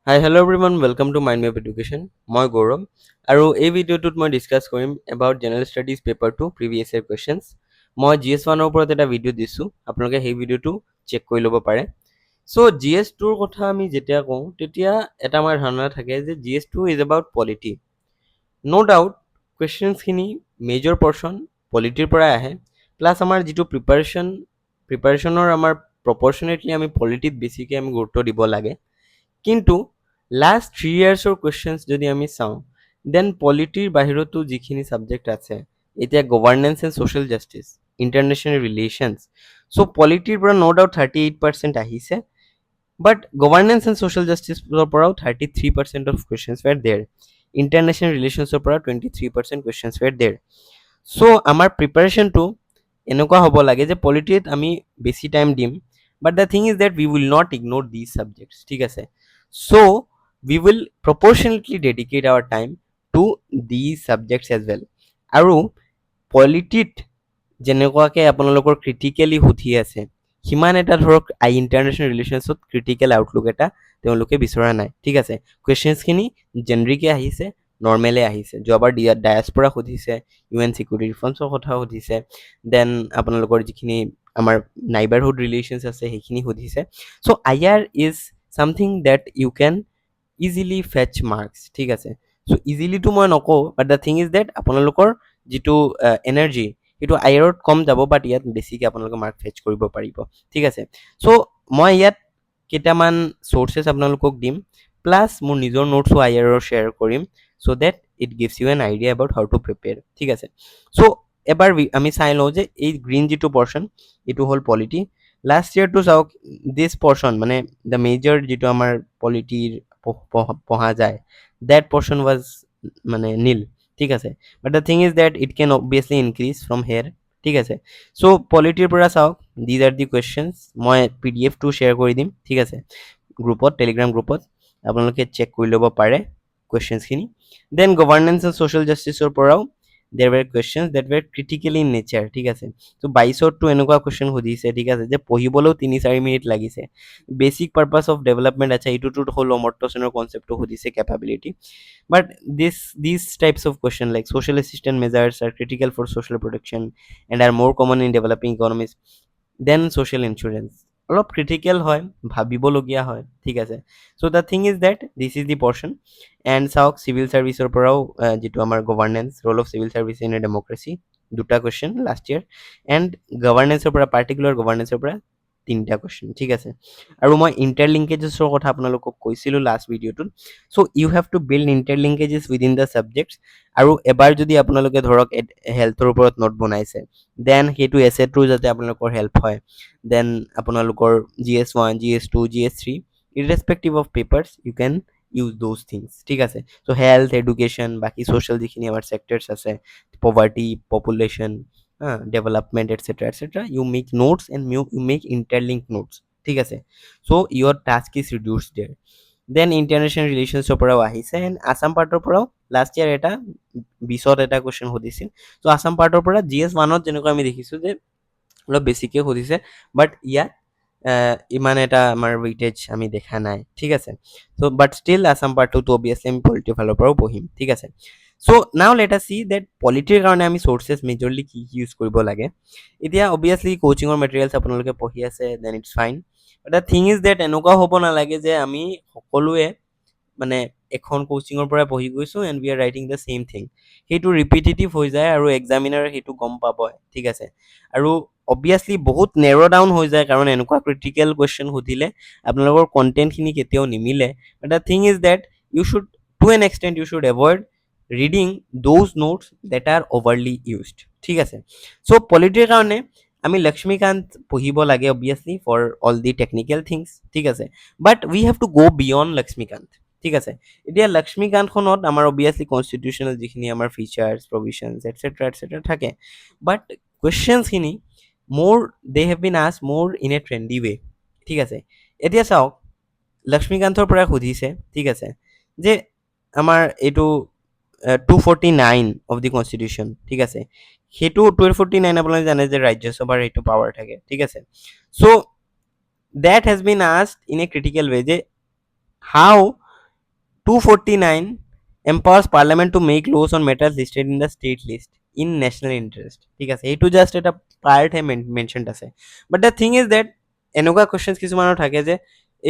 Hi, hello everyone. Welcome to Mind Map Education. মই গৌৰৱ আৰু এই ভিডিঅ'টোত মই ডিছকাছ কৰিম about general studies paper 2 previous year questions. মই GS1ৰ ওপৰত এটা ভিডিঅ' দিছোঁ, আপোনালোকে সেই ভিডিঅ'টো চেক কৰি ল'ব পাৰে। চ' GS2ৰ কথা আমি যেতিয়া কওঁ তেতিয়া এটা আমাৰ ধাৰণা থাকে যে GS2 is about polity. No' doubt কুৱেশ্যনছখিনি মেজৰ পৰ্চন পলিটিৰ পৰাই আহে, প্লাছ আমাৰ যিটো প্ৰিপাৰেশ্যনৰ আমাৰ প্ৰপৰ্চনেটলি আমি পলিটিত বেছিকৈ আমি গুৰুত্ব দিব লাগে। কিন্তু লাষ্ট 3 ইয়াৰ্ছৰ কুৱেশ্যনছ যদি আমি চাওঁ দেন পলিটিৰ বাহিৰতো যিখিনি ছাবজেক্ট আছে, এতিয়া governance and social justice, international relations, so' পলিটিৰ পৰা ন' ডাউট 38% আহিছে, বাট গভাৰ্নেন্স এণ্ড ছ'চিয়েল জাষ্টিছৰ পৰাও 33% অফ কুৱেশ্যনছ ৱেৰ দেৰ, ইণ্টাৰনেশ্যনেল ৰিলেশ্যনছৰ পৰা 23% কুৱেশ্যনছ ৱেৰ দেৰ। চ' আমাৰ প্ৰিপাৰেশ্যনটো এনেকুৱা হ'ব লাগে যে পলিটিত আমি বেছি টাইম দিম, but the thing is that we will not ignore these subjects, ঠিক আছে। So we will proportionately dedicate our time to these subjects as well. আৰু পলিটিত যেনেকুৱাকৈ আপোনালোকৰ ক্ৰিটিকেলি সুধি আছে, সিমান এটা ধৰক ইণ্টাৰনেশ্যনেল ৰিলেশ্যনছত ক্ৰিটিকেল আউটলুক এটা তেওঁলোকে বিচৰা নাই, ঠিক আছে। কুৱেশ্যনছখিনি জেনেৰিকে আহিছে, নৰ্মেলে আহিছে। যোৱাবাৰ ডায়াছপৰা সুধিছে, UN চিকিউৰিটি ৰিফৰ্মছৰ কথা সুধিছে, দেন আপোনালোকৰ যিখিনি আমাৰ নাইবাৰহুড ৰিলেশ্যনছ আছে সেইখিনি সুধিছে। চ' IR is something that you can easily fetch marks, ঠিক আছে। চ' ইজিলিটো মই নকওঁ, বাট দ্য থিং ইজ দেট আপোনালোকৰ যিটো এনাৰ্জি সেইটো আইআৰত কম যাব, বাট ইয়াত বেছিকৈ আপোনালোকে মাৰ্ক ফেচ কৰিব পাৰিব, ঠিক আছে। চ' মই ইয়াত কেইটামান চ'ৰ্চেছ আপোনালোকক দিম, প্লাছ মোৰ নিজৰ নোটছো আইআৰৰ শ্বেয়াৰ কৰিম, so' that it gives you an idea about how to prepare, ঠিক আছে। চ' এবাৰ আমি চাই লওঁ যে এই গ্ৰীণ যিটো পৰ্চন এইটো হ'ল পলিটি। লাষ্ট ইয়েৰটো চাওক, দিছ পৰ্চন মানে দ্য মেজৰ যিটো আমাৰ পলিটিৰ পঢ়া যায়, দেট পৰ্চন ৱাজ মানে নীল, ঠিক আছে। But the thing is that it can obviously increase from here, ঠিক আছে। চ' পলিটিৰ পৰা চাওক, দিজ আৰ দি কুৱেশ্যনছ। মই PDF-টো শ্বেয়াৰ কৰি দিম, ঠিক আছে, গ্ৰুপত, টেলিগ্ৰাম গ্ৰুপত, আপোনালোকে চেক কৰি ল'ব পাৰে কুৱেশ্যনছখিনি। দেন গভাৰ্নেন্স এণ্ড ছ'চিয়েল জাষ্টিছৰ পৰাও there were questions that were critical in nature, ঠিক আছে। তো 22টো এনেকুৱা কুৱেশ্যন সুধিছে, ঠিক আছে, যে পঢ়িবলৈও 3-4 মিনিট লাগিছে। বেচিক পাৰ্পাছ অফ ডেভেলপমেণ্ট, আচ্ছা এইটোতো হ'ল অমৰ্ত্য সেনৰ কনচেপ্টটো সুধিছে, capability. But these types of question like social assistance measures are critical for social protection and are more common in developing economies than social insurance, অলপ ক্ৰিটিকেল হয়, ভাবিবলগীয়া হয়, ঠিক আছে। So' the thing is that this is the portion. And চাওক civil ছাৰ্ভিচৰ পৰাও যিটো আমাৰ governance, role of civil service in a democracy, 2টা কুৱেশ্যন লাষ্ট ইয়েৰ। এণ্ড গভাৰ্নেন্সৰ পৰা, পাৰ্টিকুলাৰ গভাৰ্নেন্সৰ পৰা 3টা কুৱেশ্যন, ঠিক আছে। আৰু মই ইণ্টাৰলিংকেজেছৰ কথা আপোনালোকক কৈছিলোঁ লাষ্ট ভিডিঅ'টোত। So' you have to build interlinkages within the subjects. আৰু এবাৰ যদি আপোনালোকে ধৰক হেল্থৰ ওপৰত নোট বনাইছে, দেন সেইটো এছে থ্ৰু যাতে আপোনালোকৰ হেল্প হয়, দেন আপোনালোকৰ GS1, GS2, GS3 irrespective of papers you can use those things, ঠিক আছে। চ' হেল্থ, এডুকেশ্যন, বাকী ছ'চিয়েল যিখিনি আমাৰ ছেক্টৰছ আছে, poverty, population, development, etcetera, you make notes and you make interlink notes, ঠিক আছে। So' your task is reduce there. Then international ৰিলেশ্যনছৰ পৰাও আহিছে, এণ্ড আছাম পাৰ্টৰ পৰাও লাষ্ট ইয়াৰ এটা 20ত এটা কুৱেশ্যন সুধিছিল। চ' আছাম পাৰ্টৰ পৰা GS1ত যেনেকুৱা আমি দেখিছোঁ যে অলপ বেছিকৈ সুধিছে, বাট ইয়াত ইমান এটা আমাৰ ৱেইটেজ আমি দেখা নাই, ঠিক আছে। চ' বাট ষ্টিল আছাম পাৰ্টটো অবভিয়াছলি আমি পলিটিৰ ফালৰ পৰাও পঢ়িম, ঠিক আছে। চ' নাও লেট আছ চি দেট পলিটিৰ কাৰণে আমি চ'ৰ্চেছ মেজৰলি কি ইউজ কৰিব লাগে। এতিয়া অবভিয়াছলি কোচিঙৰ মেটেৰিয়েলছ আপোনালোকে পঢ়ি আছে, then it's fine. But the thing is that এনেকুৱা হ'ব নালাগে যে আমি সকলোৱে মানে এখন কোচিঙৰ পৰা পঢ়ি গৈছোঁ and we are writing the same thing, সেইটো ৰিপিটেটিভ হৈ যায় আৰু এক্সামিনাৰে সেইটো গম পাব, ঠিক আছে। আৰু অবভিয়াছলি বহুত নেৰ' ডাউন হৈ যায়, কাৰণ এনেকুৱা ক্ৰিটিকেল কুৱেশ্যন সুধিলে আপোনালোকৰ কণ্টেণ্টখিনি কেতিয়াও নিমিলে। But the thing is that you should to an extent you should avoid reading those notes that are overly used, ঠিক আছে। চ' পলিটিৰ কাৰণে আমি লক্ষ্মীকান্ত পঢ়িব লাগে obviously for all the technical things, ঠিক আছে। But we have to go' beyond Laxmikanth, ঠিক আছে। এতিয়া লক্ষ্মীকান্তখনত আমাৰ অবভিয়াছলি কনষ্টিটিউশ্যনেল যিখিনি আমাৰ ফিচাৰ্ছ, প্ৰভিশ্যনছ, এটচেট্ৰা থাকে, বাট কুৱেশ্যনছখিনি মোৰ দে হেভ বিন আস্কড মোৰ ইন এ ট্ৰেণ্ডি ৱে, ঠিক আছে। এতিয়া চাওক লক্ষ্মীকান্তৰ পৰা সুধিছে, ঠিক আছে, যে আমাৰ এইটো 249 অফ দি কনষ্টিটিউশ্যন, ঠিক আছে, সেইটো 249 আপোনালোকে জানে যে ৰাজ্যসভাৰ সেইটো পাৱাৰ থাকে, ঠিক আছে। So' that has been asked in a critical way যে how 249 empowers parliament to make laws on matters listed in the state list in national interest. ঠিক আছে, এইটো জাষ্ট এটা পাৰ্টহে মেনশ্যনড আছে। But the thing is that এনেকুৱা questions কিছুমানৰ থাকে যে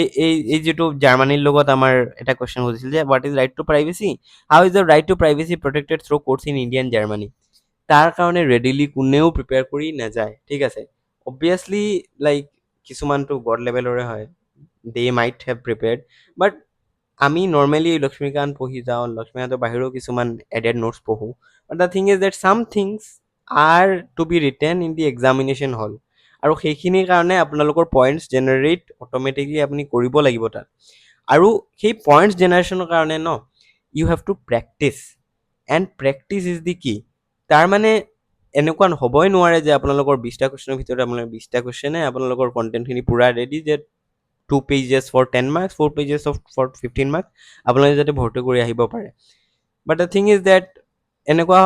এই এই এই যিটো জাৰ্মানীৰ লগত আমাৰ এটা কুৱেশ্যন সুধিছিল যে what is right to privacy, how is the right to privacy protected through courts in India and Germany. তাৰ কাৰণে ৰেডিলি কোনেও প্ৰিপেয়াৰ কৰি নাযায়। ঠিক আছে, অবভিয়াছলি লাইক কিছুমানটো গড লেভেলৰে হয়, দে মাইট হেভ প্ৰিপেয়াৰ্ড, বাট আমি নৰ্মেলি লক্ষ্মীকান্ত পঢ়ি যাওঁ, লক্ষ্মীকান্তৰ বাহিৰেও কিছুমান এডেড নোটছ পঢ়োঁ। But the thing is that some things are to be written in the examination hall, আৰু সেইখিনিৰ কাৰণে আপোনালোকৰ পইণ্টছ জেনেৰেট অট'মেটিকলি আপুনি কৰিব লাগিব তাত। আৰু সেই পইণ্টছ জেনেৰেশ্যনৰ কাৰণে now you have to practice, and practice is the key. তাৰমানে এনেকুৱা হ'বই নোৱাৰে যে আপোনালোকৰ 20টা কুৱেশ্যনৰ ভিতৰত আপোনালোকৰ 20টা কুৱেশ্যনে আপোনালোকৰ কণ্টেণ্টখিনি পূৰা ৰেডি, যে 2 pages for 10 marks, 4 pages for 15 marks আপোনালোকে যাতে ভৰ্তি কৰি আহিব পাৰে। But the thing is that এনেকুৱা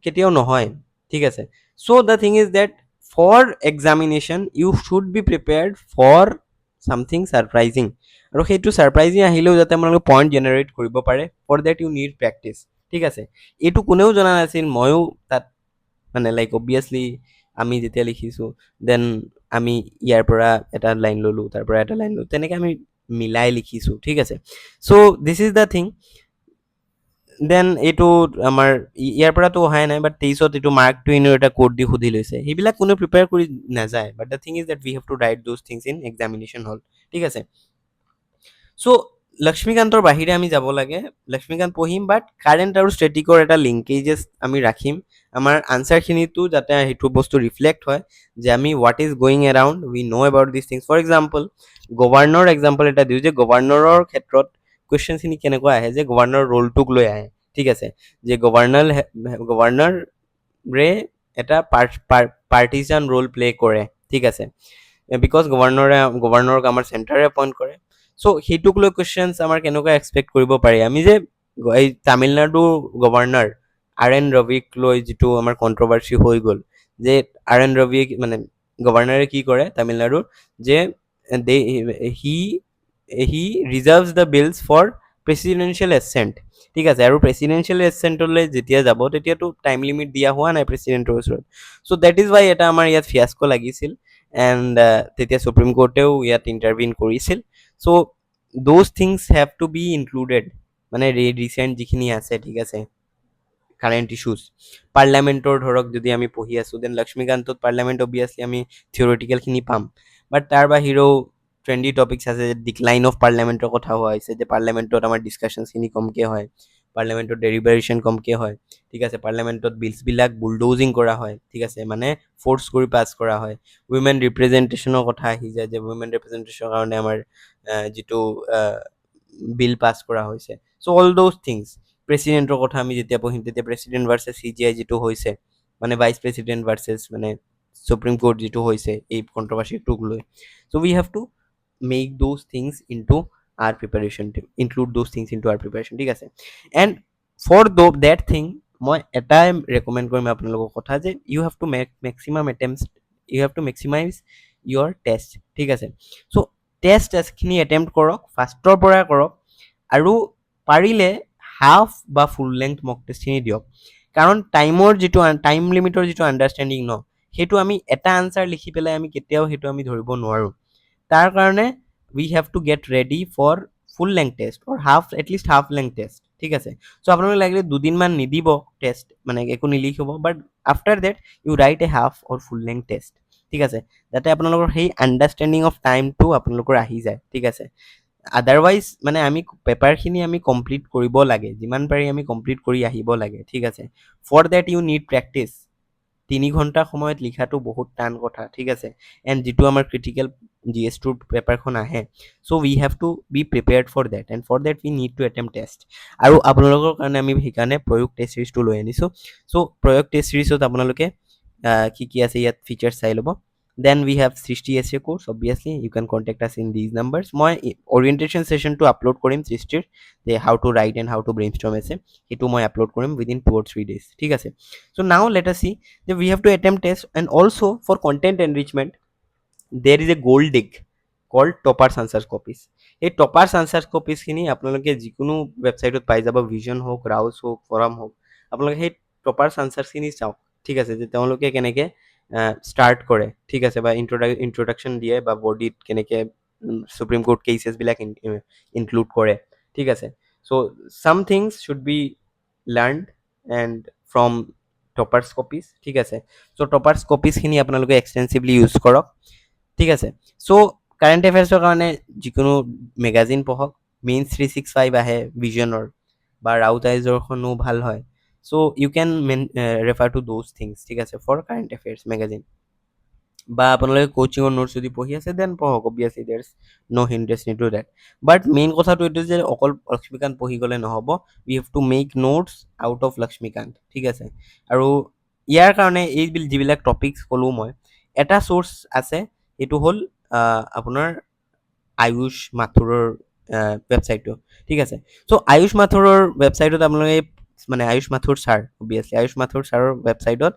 কেতিয়াও নহয়। ঠিক আছে, so' the thing is that for examination you should be prepared for something surprising, আৰু সেইটো ছাৰপ্ৰাইজিং আহিলেও যাতে আপোনালোকে পইণ্ট জেনেৰেট কৰিব পাৰে, for that you need practice. ঠিক আছে, এইটো কোনেও জনা নাছিল, ময়ো তাত মানে লাইক অবভিয়াছলি আমি যেতিয়া লিখিছোঁ দেন আমি ইয়াৰ পৰা এটা লাইন ল'লোঁ, তাৰ পৰা এটা লাইন ল'লোঁ, তেনেকৈ আমি মিলাই লিখিছোঁ। ঠিক আছে, so' this is the thing. Then এইটো আমাৰ ইয়াৰ পৰাতো অহাই নাই, বাট 23ত এইটো মাৰ্ক টুৱেইনৰ এটা কোড দি সুধি লৈছে, সেইবিলাক কোনো প্ৰিপেয়াৰ কৰি নাযায়। But the thing is that we have to write those things in examination hall. ঠিক আছে, চ' লক্ষ্মীকান্তৰ বাহিৰে আমি যাব লাগে, লক্ষ্মীকান্ত পঢ়িম, বাট কাৰেণ্ট আৰু ষ্টেটিকৰ এটা লিংকেজেছ আমি ৰাখিম আমাৰ আনচাৰখিনিতো, যাতে সেইটো বস্তু ৰিফ্লেক্ট হয় যে আমি what is going around, we know' about this things. For example governor example এটা দিওঁ যে গভৰ্ণৰৰ ক্ষেত্ৰত কুৱেশ্যনখিনি কেনেকুৱা আহে, যে গভৰ্ণৰ ৰোলটোক লৈ আহে। ঠিক আছে, যে গভৰ্ণৰে এটা পাৰ্টিজান ৰোল প্লে কৰে। ঠিক আছে, বিকজ গভৰ্ণৰক আমাৰ চেণ্টাৰে এপইণ্ট কৰে। চ' সেইটোক লৈ কুৱেশ্যনছ আমাৰ কেনেকুৱা এক্সপেক্ট কৰিব পাৰি, আমি যে এই তামিলনাডুৰ গভৰ্ণৰ আৰ এন ৰবিক লৈ যিটো আমাৰ কণ্ট্ৰভাৰ্চি হৈ গ'ল, যে আৰ এন ৰবিয়ে মানে গভৰ্ণৰে কি কৰে তামিলনাডুৰ, যে হি reserves the bills for presidential এছেণ্ট। ঠিক আছে, আৰু প্ৰেচিডেঞ্চিয়েল এছেণ্টলৈ যেতিয়া যাব তেতিয়াতো টাইম লিমিট দিয়া হোৱা নাই প্ৰেচিডেণ্টৰ ওচৰত। চ' ডেট ইজ ৱাই এটা আমাৰ ইয়াত ফিয়াস্ক লাগিছিল, এণ্ড তেতিয়া সুপ্ৰিম কোৰ্টেও ইয়াত ইণ্টাৰভিন কৰিছিল। So' those things have to be included, মানে ৰিচেণ্ট যিখিনি আছে। ঠিক আছে, কাৰেণ্ট ইছ্যুজ পাৰ্লিয়ামেণ্টৰ ধৰক যদি আমি পঢ়ি আছোঁ, দেন লক্ষ্মীকান্তত পাৰ্লিয়ামেণ্ট অবভিয়াছলি আমি থিয়ৰিটিকেলখিনি পাম, বাট তাৰ বাহিৰেও ট্ৰেণ্ডি টপিকছ আছে, যে ডিক্লাইন অফ পাৰ্লিয়ামেণ্টৰ কথা হোৱা হৈছে, যে পাৰ্লিয়ামেণ্টত আমাৰ ডিছকাশ্যনছখিনি কমকৈ হয়, পাৰ্লিয়ামেণ্টত ডেলিবাৰেশ্যন কমকৈ হয়। ঠিক আছে, পাৰ্লিয়ামেণ্টত বিলছবিলাক বুলডোজিং কৰা হয়। ঠিক আছে, মানে ফ'ৰ্চ কৰি পাছ কৰা হয়। উইমেন ৰিপ্ৰেজেণ্টেশ্যনৰ কথা আহি যায়, যে উইমেন ৰিপ্ৰেজেণ্টেশ্যনৰ কাৰণে আমাৰ যিটো বিল পাছ কৰা হৈছে। চ' অল দ'জ থিংছ, প্ৰেচিডেণ্টৰ কথা আমি যেতিয়া পঢ়িম তেতিয়া প্ৰেচিডেণ্ট ভাৰ্চেছ CGI যিটো হৈছে, মানে ভাইচ প্ৰেচিডেণ্ট ভাৰ্চেছ মানে সুপ্ৰিম কোৰ্ট যিটো হৈছে এই কণ্ট্ৰভাৰ্চিটোক লৈ। So' we have to make those things into our preparation, include those things into our preparation. ঠিক আছে, এণ্ড ফৰ দেট থিং মই এটাই ৰেকমেণ্ড কৰিম আপোনালোকৰ কথা, যে you have to maximum attempts, you have to maximize your test. ঠিক আছে, চ' টেষ্টখিনি এটেম্প্ট কৰক, ফাৰ্ষ্টৰ পৰাই কৰক, আৰু পাৰিলে হাফ বা ফুল লেংথ মক টেষ্টখিনি দিয়ক। কাৰণ টাইম লিমিটৰ যিটো আণ্ডাৰষ্টেণ্ডিং ন, সেইটো আমি এটা আনচাৰ লিখি পেলাই আমি কেতিয়াও সেইটো আমি ধৰিব নোৱাৰোঁ। তাৰ কাৰণে we have to get ready for full length test or at least half length test. ঠিক আছে, চ' আপোনালোকে লাগিলে 2 দিনমান নিদিব টেষ্ট, মানে একো নিলিখিব, but after that you write a half or full length test. ঠিক আছে, যাতে আপোনালোকৰ সেই আণ্ডাৰষ্টেণ্ডিং অফ টাইমটো আপোনালোকৰ আহি যায়। ঠিক আছে, আদাৰৱাইজ মানে আমি পেপাৰখিনি আমি কমপ্লিট কৰিব লাগে, যিমান পাৰি আমি কমপ্লিট কৰি আহিব লাগে। ঠিক আছে, for that you need practice. 3 ঘণ্টা সময়ত লিখাটো বহুত টান কথা। ঠিক আছে, এণ্ড যিটো আমাৰ ক্ৰিটিকেল GS2 পেপাৰখন আহে, so' we have to be prepared for that, and for that we need to attempt test. আৰু আপোনালোকৰ কাৰণে আমি সেইকাৰণে প্ৰয়োগ টেষ্ট চিৰিজটো লৈ আনিছোঁ। চ' প্ৰয়োগ টেষ্ট চিৰিজত আপোনালোকে কি আছে ইয়াত ফিচাৰ্ছ চাই ল'ব। দেন উই হেভ সৃষ্টি essay course, obviously you can contact us in these numbers. মই orientation sessionটো আপলোড কৰিম সৃষ্টিৰ, যে how to write and how to brainstorm essay, সেইটো মই আপলোড কৰিম উইদিন 2 or 3 days. ঠিক আছে, চ' নাও লেট আছ সি যে we have to attempt test, and also' for content enrichment there is a gold dig called toppers answers copies. এই টপাৰ্ছ answer কপিজখিনি আপোনালোকে যিকোনো ৱেবছাইটত পাই যাব, ভিজন হওক, ৰাউজ হওক, ফৰাম হওক, আপোনালোকে সেই টপাৰ্ছ আনচাৰখিনি চাওক, ঠিক আছে, যে তেওঁলোকে কেনেকৈ ষ্টাৰ্ট কৰে, ঠিক আছে, বা ইন্ট্ৰডাকশ্যন দিয়ে, বা বডিত কেনেকৈ সুপ্ৰিম কোৰ্ট কেইছেছবিলাক ইনক্লুড কৰে, ঠিক আছে। So' some things should be learned and from toppers copies, ঠিক আছে। চ' টপাৰ্ছ কপিজখিনি আপোনালোকে এক্সটেন্সিভলি ইউজ কৰক, ঠিক আছে। চ' কাৰেণ্ট এফেয়াৰ্ছৰ কাৰণে যিকোনো মেগাজিন পঢ়ক, মেইনছ 365 আহে ভিজনৰ, বা ৰাউট আইজৰখনো ভাল হয়। So' you can refer to those things, ঠিক আছে, ফৰ কাৰেণ্ট এফেয়াৰ্ছ মেগাজিন। বা আপোনালোকে কোচিঙৰ নোটছ যদি পঢ়ি আছে দেন পঢ়ক, obviously there is no' hindrance in to date. But main কথাটো এইটো যে অকল লক্ষ্মীকান্ত পঢ়ি গ'লে নহ'ব, we have to make notes out of Laxmikanth, ঠিক আছে। আৰু ইয়াৰ কাৰণে এই যিবিলাক টপিকছ ক'লোঁ মই, এটা চ'ৰ্চ আছে, সেইটো হ'ল আপোনাৰ আয়ুষ মাথুৰৰ ৱেবছাইটটো, ঠিক আছে। চ' আয়ুষ মাথুৰৰ ৱেবছাইটত আপোনালোকে মানে আয়ুষ মাথুৰ ছাৰ, অবভিয়াছলি আয়ুষ মাথুৰ ছাৰৰ ৱেবছাইটত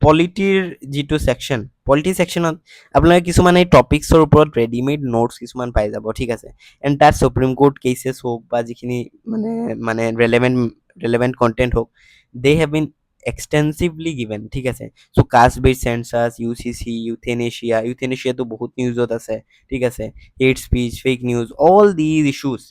পলিটিৰ যিটো ছেকশ্যন, পলিটি ছেকশ্যনত আপোনালোকে কিছুমান এই টপিকছৰ ওপৰত ৰেডিমেড নোটছ কিছুমান পাই যাব, ঠিক আছে। এণ্ড তাত সুপ্ৰিম কোৰ্ট কেইছেছ হওক, বা যিখিনি মানে ৰেলেভেণ্ট কণ্টেণ্ট হওক, they have been extensively given, ঠিক আছে। So' caste based census, UCC, ইউথেনেচিয়াটো বহুত নিউজত আছে, ঠিক আছে। Hate speech, fake news, all these issues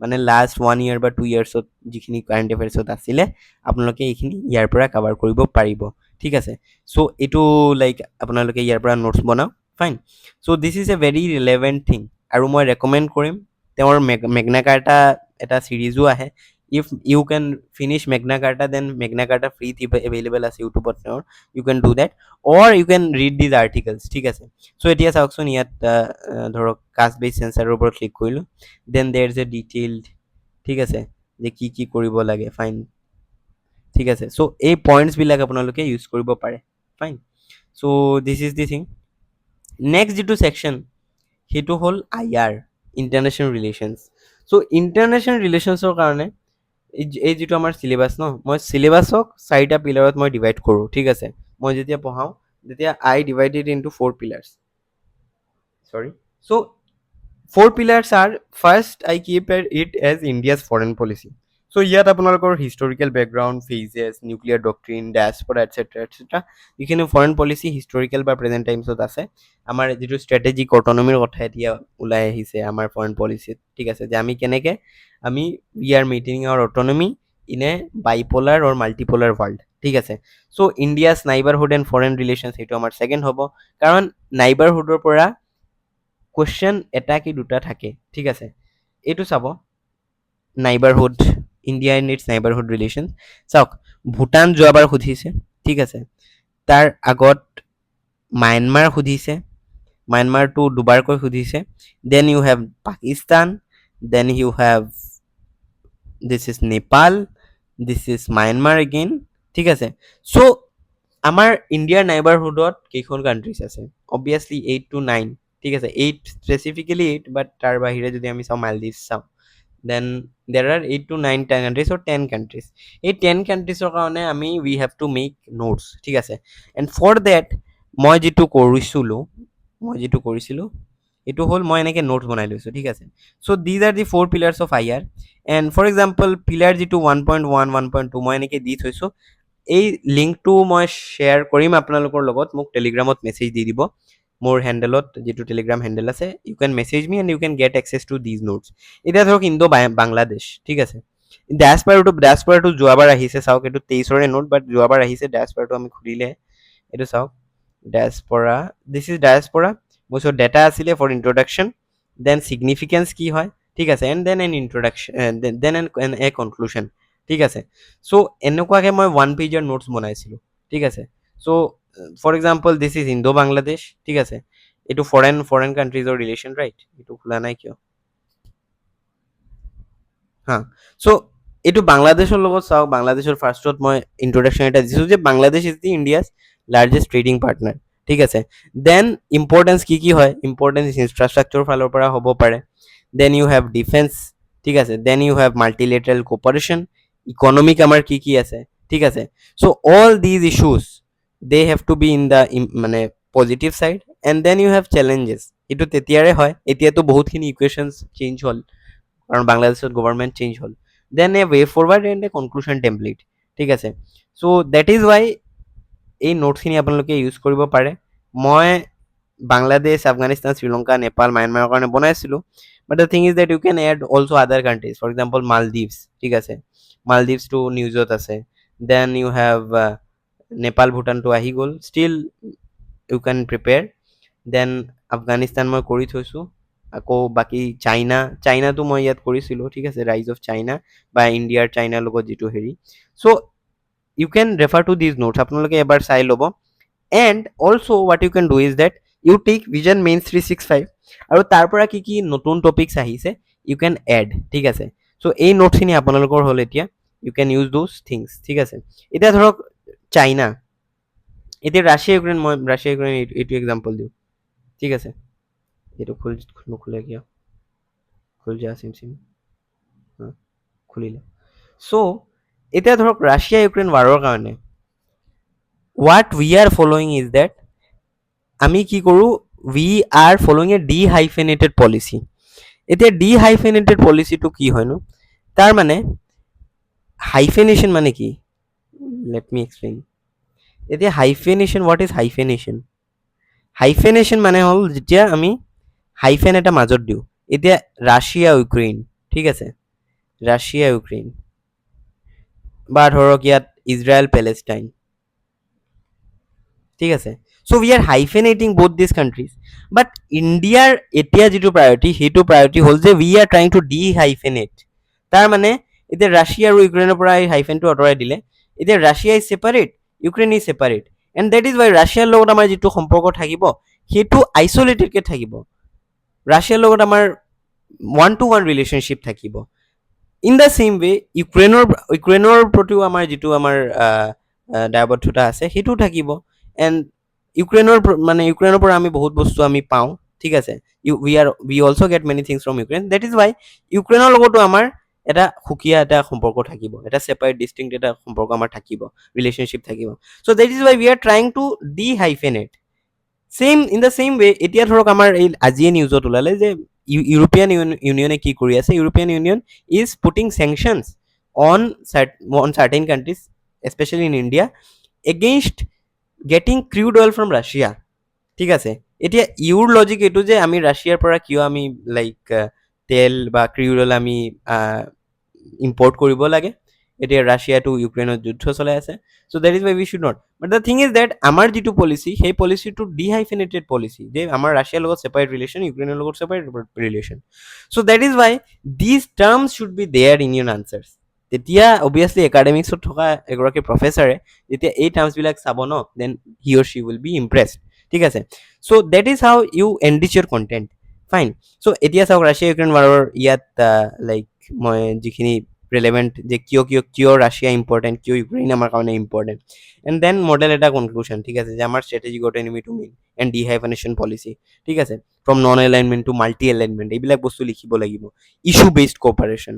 মানে লাষ্ট 1 year বা 2 yearsত যিখিনি কাৰেণ্ট এফেয়াৰ্ছত আছিলে, আপোনালোকে এইখিনি ইয়াৰ পৰা কাভাৰ কৰিব পাৰিব, ঠিক আছে। চ' এইটো লাইক আপোনালোকে ইয়াৰ পৰা নোটছ বনাওক, fine. So' this is a very relevant thing, আৰু মই ৰেকমেণ্ড কৰিম তেওঁৰ মেগনা কাৰ্টা এটা ছিৰিজো আহে। If you can finish Magna Carta, then Magna Carta free available আছে ইউটিউবত তেওঁৰ, you can do that, or you can read these articles, ঠিক আছে। চ' এতিয়া চাওকচোন, ইয়াত ধৰক কাষ্ট বেছড চেন্সাৰৰ ওপৰত ক্লিক কৰিলোঁ, দেন দেৰ ইজ এ ডিটেইলড, ঠিক আছে, যে কি কি কৰিব লাগে, ফাইন, ঠিক আছে। চ' এই পইণ্টছবিলাক আপোনালোকে ইউজ কৰিব পাৰে, fine. So' this is the thing. Next যিটো ছেকশ্যন, সেইটো হ'ল IR, ইণ্টাৰনেশ্যনেল ৰিলেশ্যনছ। চ' ইণ্টাৰনেশ্যনেল ৰিলেশ্যনছৰ কাৰণে এই যিটো আমাৰ চিলেবাছ ন, মই চিলেবাছক 4টা পিলাৰত মই ডিভাইড কৰোঁ, ঠিক আছে। মই যেতিয়া পঢ়াওঁ তেতিয়া I divide it into 4 pillars, sorry. So 4 pillars are, first I keep it as India's foreign policy. So ইয়াত আপোনালোকৰ historical background, phases, nuclear doctrine, diaspora etcetera যিখিনি ফৰেন পলিচি হিষ্টৰিকেল বা প্ৰেজেণ্ট টাইমছত আছে। আমাৰ যিটো ষ্ট্ৰেটেজিক অটনমিৰ কথা এতিয়া ওলাই আহিছে আমাৰ ফৰেন পলিচিত, ঠিক আছে, যে আমি কেনেকৈ we are maintaining our autonomy in a bipolar or multipolar world, ঠিক আছে। So' India's neighbourhood and foreign relations, সেইটো আমাৰ ছেকেণ্ড হ'ব, কাৰণ নাইবাৰহুডৰ পৰা কুৱেশ্যন এটা কি দুটা থাকে, ঠিক আছে। এইটো চাব, নাইবাৰহুড, ইণ্ডিয়া ইন ইটছ নাইবাৰহুড ৰিলেশ্যন। চাওক, ভূটান যোৱাবাৰ সুধিছে, ঠিক আছে। তাৰ আগত মায়ানমাৰ সুধিছে, মায়ানমাৰটো দুবাৰকৈ সুধিছে। Then you have Pakistan, then you have this is Nepal, this is Myanmar again, ঠিক আছে। চ' আমাৰ ইণ্ডিয়াৰ নাইবাৰহুডত কেইখন কাণ্ট্ৰিজ আছে? অবভিয়াছলি 8 to 9, ঠিক আছে। 8, স্পেচিফিকেলি 8, বাট তাৰ বাহিৰে যদি আমি চাওঁ, মালদ্বীপছ চাওঁ, then there are 8 to 9 countries or 10 countries. এই 10 কাণ্ট্ৰিজৰ কাৰণে we have to make notes, ঠিক আছে। এণ্ড ফৰ দেট মই যিটো কৰিছিলোঁ এইটো হ'ল, মই এনেকৈ নোটছ বনাই লৈছোঁ, ঠিক আছে। So' these are the 4 pillars of IR। And for example pillar যিটো 1.1, 1.2 মই এনেকৈ দি থৈছোঁ। এই লিংকটো মই শ্বেয়াৰ কৰিম আপোনালোকৰ লগত, মোক টেলিগ্ৰামত মেছেজ দি দিব। মোৰ হেণ্ডেলত যিটো টেলিগ্ৰাম হেণ্ডেল আছে, you can message me and you can get access to these notes. এতিয়া ধৰক বাংলাদেশ, ঠিক আছে। ডায়াস্পৰাটো যোৱাবাৰ আহিছে, চাওক, এইটো 23ৰে নোট, বাট যোৱাবাৰ আহিছে। ডায়াস্পৰাটো আমি খুলিলে এইটো চাওক, ডায়াস্পৰা, দিছ ইজ ডায়াস্পৰা। মোৰ ওচৰত ডেটা আছিলে ফৰ ইন্ট্ৰডাকশ্যন, দেন ছিগনিফিকেঞ্চ কি হয়, ঠিক আছে, and then an introduction, then a conclusion, ঠিক আছে। চ' এনেকুৱাকৈ মই 1 pager নোটছ বনাইছিলোঁ, ঠিক আছে। So' for example this is Indo Bangladesh, ঠিক আছে। এইটো ফৰেন কাণ্ট্ৰিজৰ ৰিলেশ্যন, ৰাইট? এইটো খোলা নাই কিয়? হা, চ' এইটো বাংলাদেশৰ লগত চাওক। বাংলাদেশৰ ফাৰ্ষ্টত মই ইন্ট্ৰডাকশ্যন এটা দিছোঁ যে Bangladesh is the India's largest trading partner, ঠিক আছে। দেন ইম্পৰ্টেঞ্চ কি হয়? ইম্পৰ্টেঞ্চ ইনফ্ৰাষ্ট্ৰাকচাৰৰ ফালৰ পৰা হ'ব পাৰে। দেন ইউ হেভ ডিফেন্স, ঠিক আছে। Then you have multilateral cooperation, economic আমাৰ কি আছে, ঠিক আছে। So' all these issues they have to be in the মানে positive side, and then you have challenges, এইটো তেতিয়াৰে হয়, এতিয়াতো বহুতখিনি ইকুৱেশ্যনছ চেঞ্জ হ'ল কাৰণ বাংলাদেশত গভৰ্ণমেণ্ট চেঞ্জ হ'ল। Then a way forward and a conclusion template, ঠিক আছে। চ' ডেট ইজ ৱাই এই নোটছখিনি আপোনালোকে ইউজ কৰিব পাৰে। মই বাংলাদেশ, আফগানিস্তান, শ্ৰীলংকা, নেপাল, মায়ানমাৰৰ কাৰণে বনাইছিলোঁ। But the thing is that you can add also' other countries, for example Maldives, ঠিক আছে, মালদ্বীপছটো নিউজত আছে। দেন ইউ হেভ নেপাল, ভূটানটো আহি গ'ল, still you can prepare. Then Afghanistan মই কৰি থৈছোঁ। আকৌ বাকী চাইনাটো মই ইয়াত কৰিছিলোঁ, ঠিক আছে, ৰাইজ অফ চাইনা বা ইণ্ডিয়াৰ চাইনাৰ লগত যিটো হেৰি। So' you can refer to these notes, আপোনালোকে এবাৰ চাই ল'ব। And also' what you can do is that you take Vision mains 365 আৰু তাৰ পৰা কি কি নতুন টপিকছ আহিছে ইউ কেন এড, ঠিক আছে। চ' এই নোটছখিনি আপোনালোকৰ হ'ল এতিয়া, you can use those things, ঠিক আছে। এতিয়া ধৰক চাইনা, এতিয়া ৰাছিয়া ইউক্ৰেইন এইটো এক্সাম্পল দিওঁ, ঠিক আছে। এইটো নোখোলে কিয়? খুলি যা চিম খুলিলে। চ' এতিয়া ধৰক ৰাছিয়া ইউক্ৰেইন ৱাৰৰ কাৰণে what we are following is that আমি কি কৰোঁ, we are following a dehyphenated policy. এতিয়া ডিহাইফেনেটেড পলিচিটো কি হয়নো? তাৰ মানে হাইফেনেশ্যন মানে কি? Let me explain. এতিয়া হাইফেনেশ্যন, হোৱাট ইজ হাইফেনেশ্যন? হাইফেনেশ্যন মানে হ'ল যেতিয়া আমি হাইফেন এটা মাজত দিওঁ। এতিয়া ৰাছিয়া ইউক্ৰেইন, ঠিক আছে, ৰাছিয়া ইউক্ৰেইন, বা ধৰক ইয়াত ইজৰাইল পেলেষ্টাইন, ঠিক আছে। So' we are hyphenating both these countries. But ইণ্ডিয়াৰ এতিয়া যিটো প্ৰায়ৰিটি, সেইটো প্ৰায়ৰিটি হ'ল যে we are trying to dehyphenate. তাৰ মানে এতিয়া ৰাছিয়া আৰু ইউক্ৰেইনৰ পৰা এই হাইফেনটো আঁতৰাই দিলে, এতিয়া Russia is separate, Ukraine is separate, and that is Y ৰাছিয়াৰ লগত আমাৰ যিটো সম্পৰ্ক থাকিব সেইটো আইচলেটেডকৈ থাকিব। ৰাছিয়াৰ লগত আমাৰ ওৱান টু ওৱান ৰিলেশ্যনশ্বিপ থাকিব। ইন দ্য ছেইম ৱে ইউক্ৰেইনৰ প্ৰতিও আমাৰ যিটো আমাৰ দায়বদ্ধতা আছে সেইটোও থাকিব। এণ্ড ইউক্ৰেইনৰ পৰা আমি বহুত বস্তু আমি পাওঁ, ঠিক আছে। We also' get many things from Ukraine. That is why ইউক্ৰেইনৰ লগতো আমাৰ এটা সুকীয়া এটা সম্পৰ্ক থাকিব, এটা ছেপাৰেট ডিষ্টিংক্ট এটা সম্পৰ্ক আমাৰ থাকিব, ৰিলেশ্যনশ্বিপ থাকিব। So' that is why we are trying to dehyphenate. Same in the same way এতিয়া ধৰক আমাৰ এই আজিয়ে নিউজত ওলালে যে ইউৰোপিয়ান ইউনিয়নে কি কৰি আছে, European Union is putting sanctions on certain countries specially in India against getting crude oil from Russia, ঠিক আছে। এতিয়া ইউৰ লজিক এইটো যে আমি ৰাছিয়াৰ পৰা কিয় আমি লাইক তেল বা ক্ৰুড অইল আমি ইম্পৰ্ট কৰিব লাগে। এতিয়া ৰাছিয়াটো ইউক্ৰেইনত যুদ্ধ চলাই আছে। So' that is why we should not. But the thing is that আমাৰ যিটো পলিচি সেই পলিচিটো ডিহাইফেনেটেড পলিচি, যে আমাৰ ৰাছিয়াৰ লগত ছেপাৰেট ৰিলেশ্যন, ইউক্ৰেইনৰ লগত separate relation. So' that is why these terms should be there in your answers. তেতিয়া অবভিয়াছলি একাডেমিক্সত থকা এগৰাকী প্ৰফেচাৰে যেতিয়া এই টাৰ্মছবিলাক চাব ন, then he or she will be impressed, ঠিক আছে। So' that is how you enrich your content, fine. So' এতিয়া চাওক ৰাছিয়া ইউক্ৰেইন ৱাৰৰ ইয়াত লাইক মই যিখিনি ৰিলেভেণ্ট যে কিয় ৰাছিয়া ইম্পৰ্টেণ্ট, কিয় ইউক্ৰেইন আমাৰ কাৰণে ইম্পৰ্টেণ্ট, এণ্ড দেন মডেল এটা কনক্লুশ্যন, ঠিক আছে, যে আমাৰ strategic enemy to main and dehyphenation policy, ঠিক আছে, from non alignment to multi alignment, এইবিলাক বস্তু লিখিব লাগিব। ইছ্যু বেছড কোঅপাৰেশ্যন,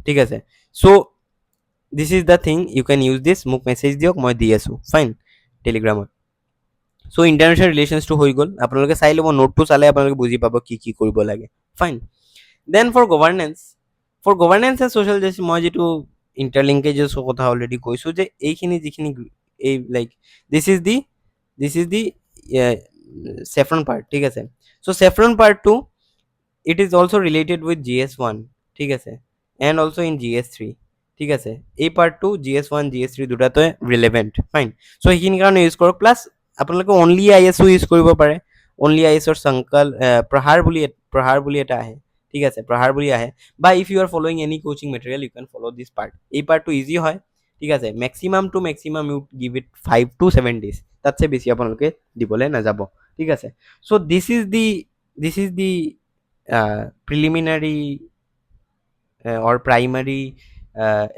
ঠিক আছে। So' this is the thing, you can use this. মোক মেছেজ দিয়ক, মই দি আছোঁ, ফাইন, টেলিগ্ৰামত। চ' ইণ্টাৰনেশ্যনেল ৰিলেশ্যনছটো হৈ গ'ল। আপোনালোকে চাই ল'ব, নোটটো চালে আপোনালোকে বুজি পাব কি কি কৰিব লাগে, fine. Then for governance and social justice, মই যিটো ইণ্টাৰলিংকেজেছৰ কথা অলৰেডি কৈছোঁ যে এইখিনি যিখিনি এই like this is the saffron part, ঠিক আছে। চ' চেফ্ৰন পাৰ্টটো it is also' related with GS1, ঠিক আছে, এণ্ড অলছ' ইন GS3, ঠিক আছে। এই পাৰ্টটো GS1 GS3 দুটাতে ৰিলেভেণ্ট, ফাইন। চ' সেইখিনি কাৰণে ইউজ কৰক। প্লাছ আপোনালোকে অনলি ISO ইউজ কৰিব পাৰে। অনলি ISৰ প্ৰহাৰ বুলি এটা আহে, ঠিক আছে, প্ৰহাৰ বুলি আহে। বা if you are following any coaching material you can follow this part. এই পাৰ্টটো ইজি হয়, ঠিক আছে। Maximum you give it 5 to 7 days, তাতছে বেছি আপোনালোকে দিবলৈ নাযাব, ঠিক আছে। So' this is the preliminary or primary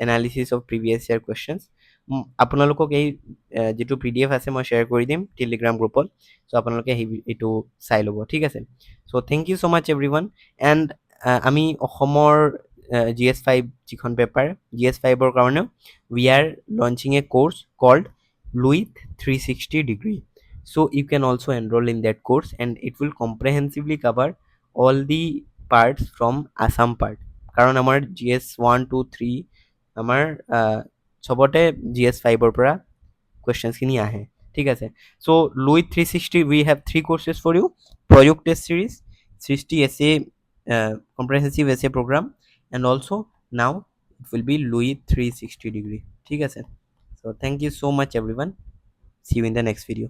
analysis of previous year questions. আপোনালোকক এই যিটো PDF আছে মই শ্বেয়াৰ কৰি দিম টেলিগ্ৰাম গ্ৰুপত। চ' আপোনালোকে এইটো চাই ল'ব, ঠিক আছে। So' thank you so' much everyone. And আমি অসমৰ GS5 যিখন পেপাৰ, GS5ৰ কাৰণেও we are launching a course called Luit 360 degree. so you can also enroll in that course, and it will comprehensively cover all the parts from Assam part. Karon amar GS 1 2 3 amar chobote GS 5 or পৰা questions খিনি আহে ঠিক আছে so Louis 360 we have three courses for you project test series 60 essay comprehensive essay program and also now it will be Louis 360 degree ঠিক আছে so thank you so much everyone see you in the next video